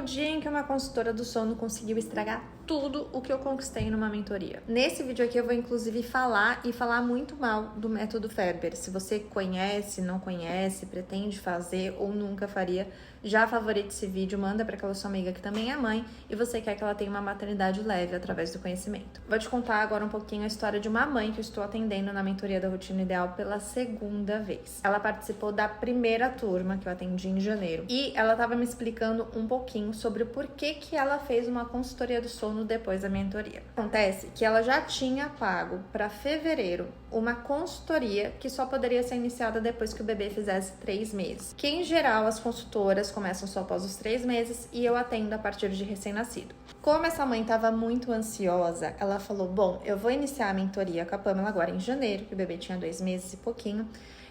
o dia em que uma consultora do sono conseguiu estragar tudo o que eu conquistei numa mentoria. Nesse vídeo aqui eu vou inclusive falar muito mal do método Ferber. Se você conhece, não conhece, pretende fazer ou nunca faria, já favorite esse vídeo, manda para aquela sua amiga que também é mãe e você quer que ela tenha uma maternidade leve através do conhecimento. Vou te contar agora um pouquinho a história de uma mãe que eu estou atendendo na mentoria da Rotina Ideal pela segunda vez. Ela participou da primeira turma que eu atendi em janeiro e ela estava me explicando um pouquinho sobre o porquê que ela fez uma consultoria do sono depois da mentoria. Acontece que ela já tinha pago para fevereiro uma consultoria que só poderia ser iniciada depois que o bebê fizesse 3 meses. Que em geral as consultoras começam só após os 3 meses e eu atendo a partir de recém-nascido. Como essa mãe estava muito ansiosa, ela falou, bom, eu vou iniciar a mentoria com a Pamela agora em janeiro, que o bebê tinha 2 meses e pouquinho,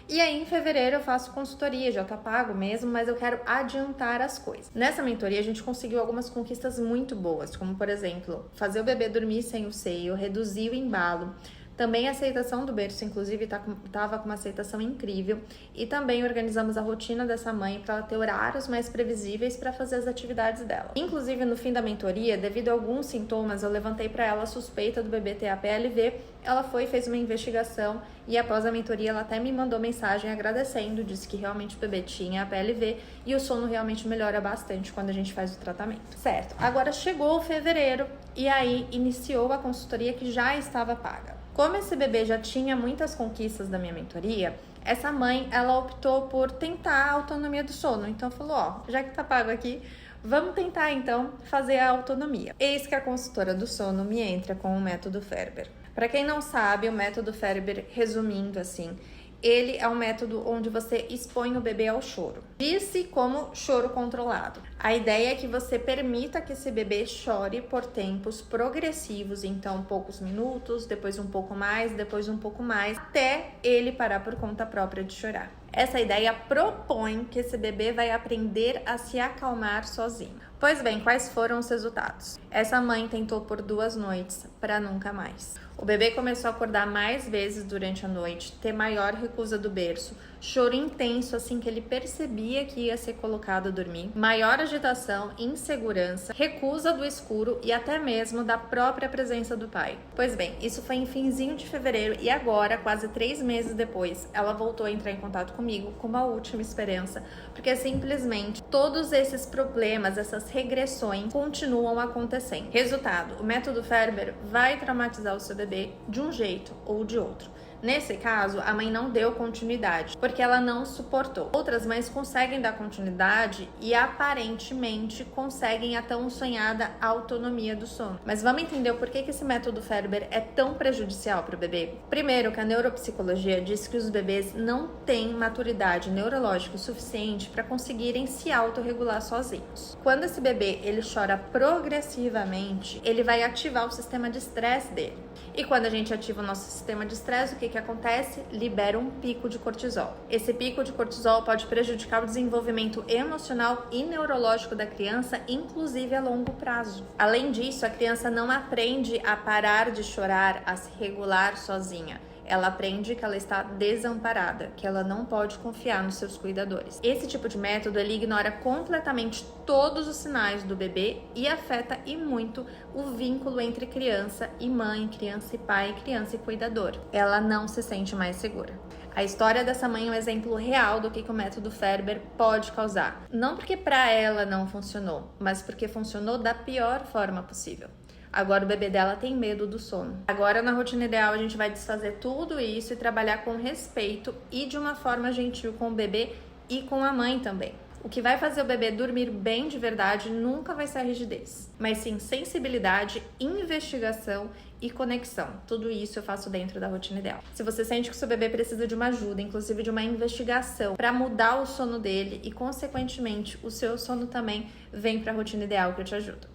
e aí em fevereiro eu faço consultoria, já tá pago mesmo, mas eu quero adiantar as coisas. Nessa mentoria a gente conseguiu algumas conquistas muito boas, como por exemplo, fazer o bebê dormir sem o seio, reduzir o embalo, também a aceitação do berço, inclusive estava com uma aceitação incrível, e também organizamos a rotina dessa mãe para ela ter horários mais previsíveis para fazer as atividades dela. Inclusive no fim da mentoria, devido a alguns sintomas, eu levantei para ela a suspeita do bebê ter a PLV, ela foi e fez uma investigação e após a mentoria ela até me mandou mensagem agradecendo, disse que realmente o bebê tinha a PLV e o sono realmente melhora bastante quando a gente faz o tratamento. Certo, agora chegou o fevereiro e aí iniciou a consultoria que já estava paga. Como esse bebê já tinha muitas conquistas da minha mentoria, essa mãe, ela optou por tentar a autonomia do sono. Então falou, ó, já que tá pago aqui, vamos tentar então fazer a autonomia. Eis que a consultora do sono me entra com o método Ferber. Para quem não sabe, o método Ferber, resumindo assim, ele é um método onde você expõe o bebê ao choro. Diz-se como choro controlado. A ideia é que você permita que esse bebê chore por tempos progressivos, então poucos minutos, depois um pouco mais, depois um pouco mais, até ele parar por conta própria de chorar. Essa ideia propõe que esse bebê vai aprender a se acalmar sozinho. Pois bem, quais foram os resultados? Essa mãe tentou por 2 noites para nunca mais. O bebê começou a acordar mais vezes durante a noite, ter maior recusa do berço, choro intenso assim que ele percebia que ia ser colocado a dormir, maior agitação, insegurança, recusa do escuro e até mesmo da própria presença do pai. Pois bem, isso foi em finzinho de fevereiro e agora, quase 3 meses depois, ela voltou a entrar em contato comigo com uma última esperança, porque simplesmente todos esses problemas, essas regressões continuam acontecendo. Resultado, o método Ferber vai traumatizar o seu bebê de um jeito ou de outro. Nesse caso, a mãe não deu continuidade, porque ela não suportou. Outras mães conseguem dar continuidade e aparentemente conseguem a tão sonhada autonomia do sono. Mas vamos entender o porquê que esse método Ferber é tão prejudicial para o bebê? Primeiro, que a neuropsicologia diz que os bebês não têm maturidade neurológica suficiente para conseguirem se autorregular sozinhos. Quando esse bebê ele chora progressivamente, ele vai ativar o sistema de estresse dele. E quando a gente ativa o nosso sistema de estresse, o que acontece? Libera um pico de cortisol. Esse pico de cortisol pode prejudicar o desenvolvimento emocional e neurológico da criança, inclusive a longo prazo. Além disso, a criança não aprende a parar de chorar, a se regular sozinha. Ela aprende que ela está desamparada, que ela não pode confiar nos seus cuidadores. Esse tipo de método, ele ignora completamente todos os sinais do bebê e afeta e muito o vínculo entre criança e mãe, criança e pai, criança e cuidador. Ela não se sente mais segura. A história dessa mãe é um exemplo real do que o método Ferber pode causar. Não porque para ela não funcionou, mas porque funcionou da pior forma possível. Agora o bebê dela tem medo do sono. Agora na Rotina Ideal a gente vai desfazer tudo isso e trabalhar com respeito e de uma forma gentil com o bebê e com a mãe também. O que vai fazer o bebê dormir bem de verdade nunca vai ser a rigidez, mas sim sensibilidade, investigação e conexão. Tudo isso eu faço dentro da Rotina Ideal. Se você sente que o seu bebê precisa de uma ajuda, inclusive de uma investigação para mudar o sono dele e consequentemente o seu sono também, vem para a Rotina Ideal que eu te ajudo.